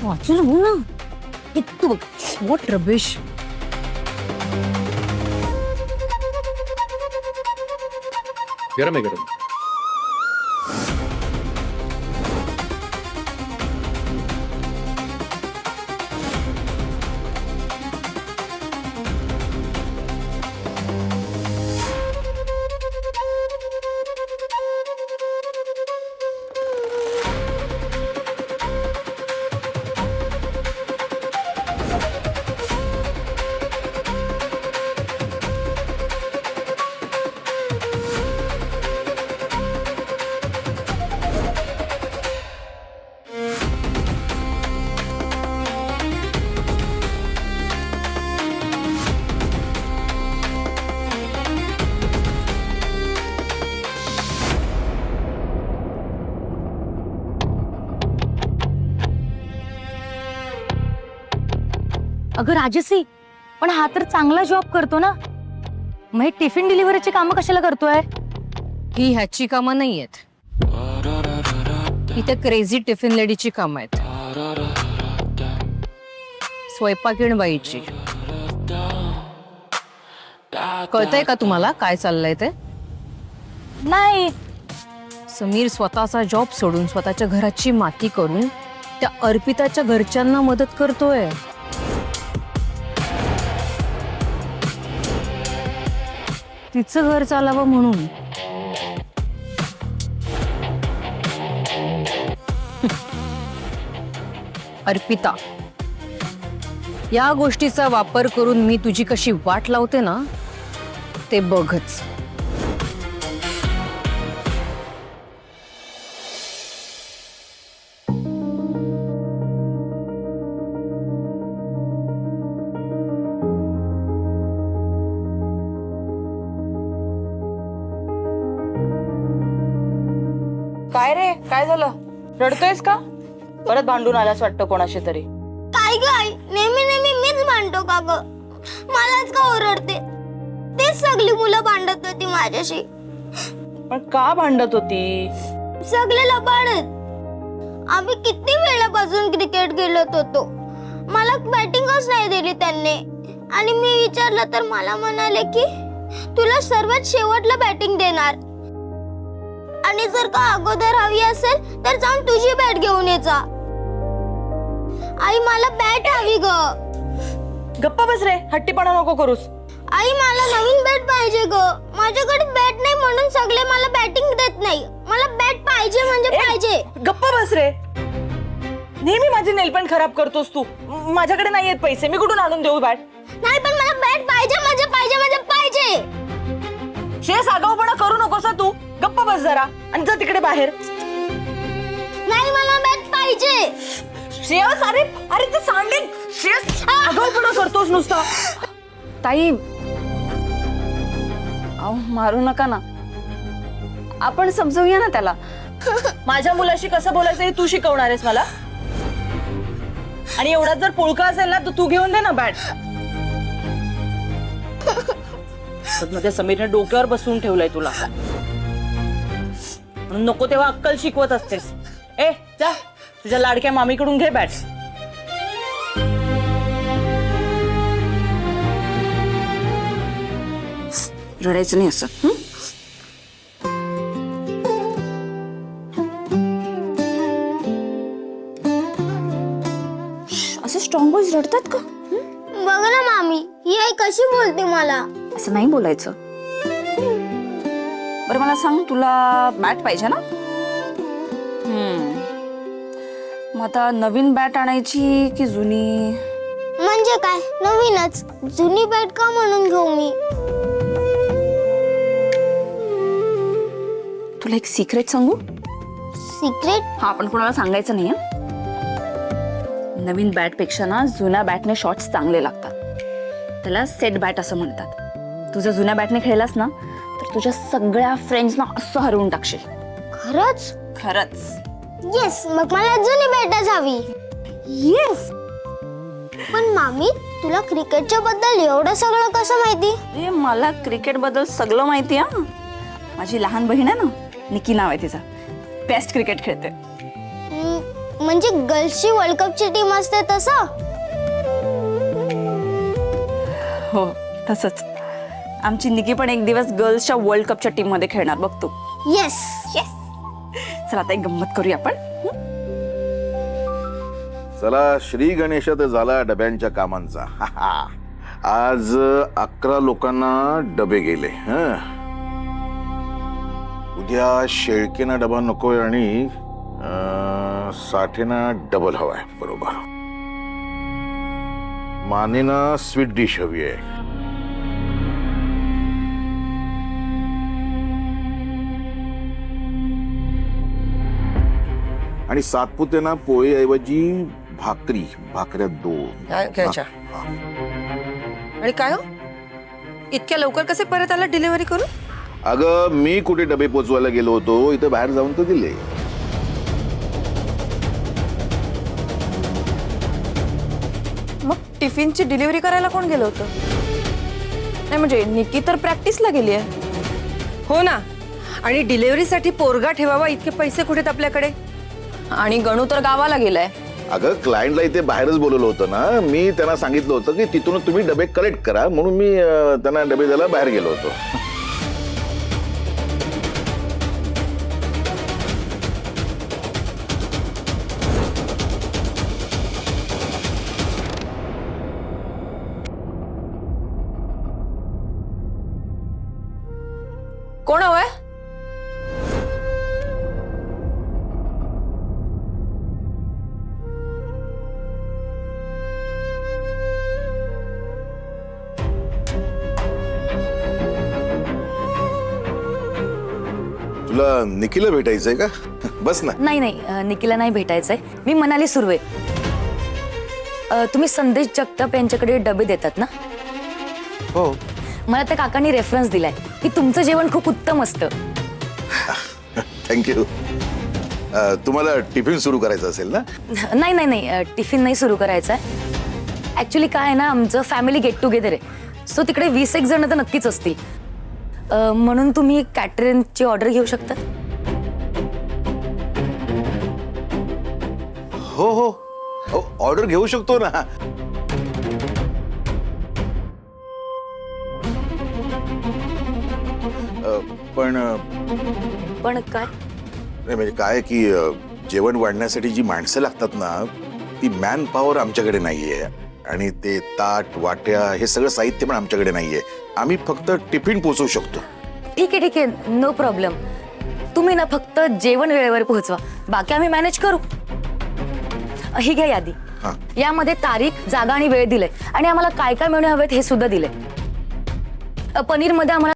वाचून बोल ना. हे तू बघ, व्हॉट रबिश. गरम आहे गरम. अगं राजसी, पण हा तर चांगला जॉब करतो ना, मग हे टिफिन डिलिव्हरीची कामं कशाला करतोय? ही ह्याची कामं नाहीयेत. इथे क्रेझी टिफिन लेडीची कामं आहेत. स्वयंपाकीण बाईची. कळतंय का तुम्हाला काय चाललंय ते? नाही. समीर स्वतःचा जॉब सोडून स्वतःच्या घराची माती करून त्या अर्पिताच्या घरच्यांना मदत करतोय. तिचं घर चालावं म्हणून. अर्पिता, या गोष्टीचा वापर करून मी तुझी कशी वाट लावते ना, ते बघच. काय रे, काय झालं? रडतोयस का? परत भांडून आलास वाटतं कोणाशी तरी. काय काय नेहमी नेहमी मीच भांडतो का ग? मलाच का ओरडते? तेच सगळी मुलं भांडत होती माझ्याशी. पण का भांडत होती? सगळे लबाडत. आम्ही किती वेळापासून क्रिकेट खेळत होतो. मला बॅटिंगच नाही दिली त्यांनी. आणि मी विचारलं तर मला म्हणाले की तुला सर्वात शेवटला बॅटिंग देणार. आणि जर का अगोदर हवी असेल तर जाऊन तुझी बॅट घेऊन ये जा. आई मला बॅट हवी ग. गप्पा बस रे, हट्टीपणा नको करूस. आई मला नवीन बॅट पाहिजे ग. माझ्याकडे बॅट नाही म्हणून सगळे मला बॅटिंग देत नाही. मला बॅट पाहिजे म्हणजे पाहिजे. गप्पा बस रे. नेहमी माझी नेलपेंट खराब करतोस तू. माझ्याकडे नाहीयेत पैसे, मी कुठून आणून देऊ बॅट? नाही पण मला बॅट पाहिजे म्हणजे पाहिजे म्हणजे पाहिजे. श्रेयस, आगाऊपणा करू नकोस हं तू. गप्पा बस जरा आणि जा तिकडे बाहेर. नाही मला बॅट पाहिजे. श्रेयस, अरे अरे ते सांडे. श्रेयस, आगाऊपणा करतोस नुसता. ताई, अहो मारू नका ना, आपण समजूया ना त्याला. माझ्या मुलाशी कसं बोलायचं हे तू शिकवणार आहेस मला? आणि एवढा जर पुळका असेल ना तर तू घेऊन दे ना बॅट. मध्ये समीरने डोक्यावर बसवून ठेवलंय तुला. म्हणून नको तेव्हा अक्कल शिकवत असतेस. ए जा, तुझ्या लाडक्या मामीकडून घे बॅट. रडायचं नाही असं. असं स्ट्रॉंग बॉयज रडतात का? बघ ना मामी, ही आई कशी बोलते मला. असं नाही बोलायचं. बरं मला सांग, तुला बॅट पाहिजे ना? मग आता नवीन बॅट आणायची की जुनी? म्हणजे काय नवीनच? जुनी बॅट का म्हणून घेऊ मी? तुला एक सिक्रेट सांगू? सिक्रेट? हा, पण कोणाला सांगायचं नाही हं? नवीन बॅट पेक्षा ना जुन्या बॅटने शॉट्स चांगले लागतात. त्याला सेट बॅट असं म्हणतात. तुझ्या जुन्या बॅटने खेळलास ना तर तुझ्या सगळ्या फ्रेंड्सना असं हरवून टाकशील. खरंच? खरंच. येस, मग मला जुनी बॅटच हवी. येस. पण मामी, तुला क्रिकेटच्या बद्दल एवढं सगळं कसं माहिती? मला क्रिकेट बद्दल सगळं माहिती आहे. माझी लहान बहीण आहे ना, निकी नाव आहे तिचा, बेस्ट क्रिकेट खेळते. म्हणजे गर्ल्सची वर्ल्ड कपची टीम असते तसं? हो तसंच. आमची निकी पण एक दिवस गर्ल्सच्या वर्ल्ड कपच्या टीम मध्ये खेळणार बघ तू. येस. चल आता एक गंमत करूया आपण. चला श्री गणेशात झाला डब्यांच्या कामांचा. आज 11 लोकांना डबे गेले. उद्या शेळकेना डबा नकोय आणि साठेना डबल हवाय. बरोबर. मानेना स्वीट डिश हवी आहे. आणि सातपुतेना पोळीऐवजी भाकऱ्या 2. घ्यायच्या. आणि काय हो, इतक्या लवकर कसे परत आला डिलिव्हरी करून? अगं मी कुठे डबे पोचवायला गेलो होतो, इथं बाहेर जाऊन तर दिले. मग टिफिनची डिलिव्हरी करायला कोण गेलं होतं? नाही म्हणजे निकी तर प्रॅक्टिसला गेली आहे. हो ना. आणि डिलिव्हरीसाठी पोरगा ठेवावा इतके पैसे कुठेत आपल्याकडे? आणि गणू तर गावाला गेलाय. अगं क्लायंटला इथे बाहेरच बोलवलं होतं ना. मी त्यांना सांगितलं होतं की तिथून तुम्ही डबे कलेक्ट करा, म्हणून मी त्यांना डबे द्यायला बाहेर गेलो होतो. कोण हवंय? तुला निकीला भेटायचंय का? बस ना. नाही नाही, निकीला नाही भेटायचंय. मी मनाली सुर्वे. तुम्ही संदेश जगताप यांच्याकडे डबे देतात ना? हो. मला त्या काकांनी रेफरन्स दिलाय की तुमचं जेवण खूप उत्तम असतं. थँक्यू. तुम्हाला टिफिन सुरू करायचं असेल ना? नाही नाही नाही, टिफिन नाही सुरू करायचा आहे. ऍक्च्युली काय आहे ना, आमचं फॅमिली गेट टुगेदर आहे. सो तिकडे 20 जण तर नक्कीच असतील. म्हणून तुम्ही कॅटरिंगची ऑर्डर घेऊ शकता. हो हो, ऑर्डर घेऊ शकतो ना. पण काय? नाही म्हणजे काय की जेवण वाढण्यासाठी जी माणसं लागतात ना, ती मॅन पॉवर आमच्याकडे नाहीये. आणि ते ताट वाट्या हे सगळं साहित्य पण आमच्याकडे नाहीये. आम्ही फक्त टिफिन पोचवू शकतो. ठीक आहे, नो प्रॉब्लेम. तुम्ही ना फक्त जेवण वेळेवर पोहोचवा, बाकी आम्ही मॅनेज करू. ही घ्या यादी. हां. यामध्ये तारीख, जागा आणि वेळ दिले आणि आम्हाला काय काय मेनू हवेत हे सुद्धा दिले. पनीर मध्ये आम्हाला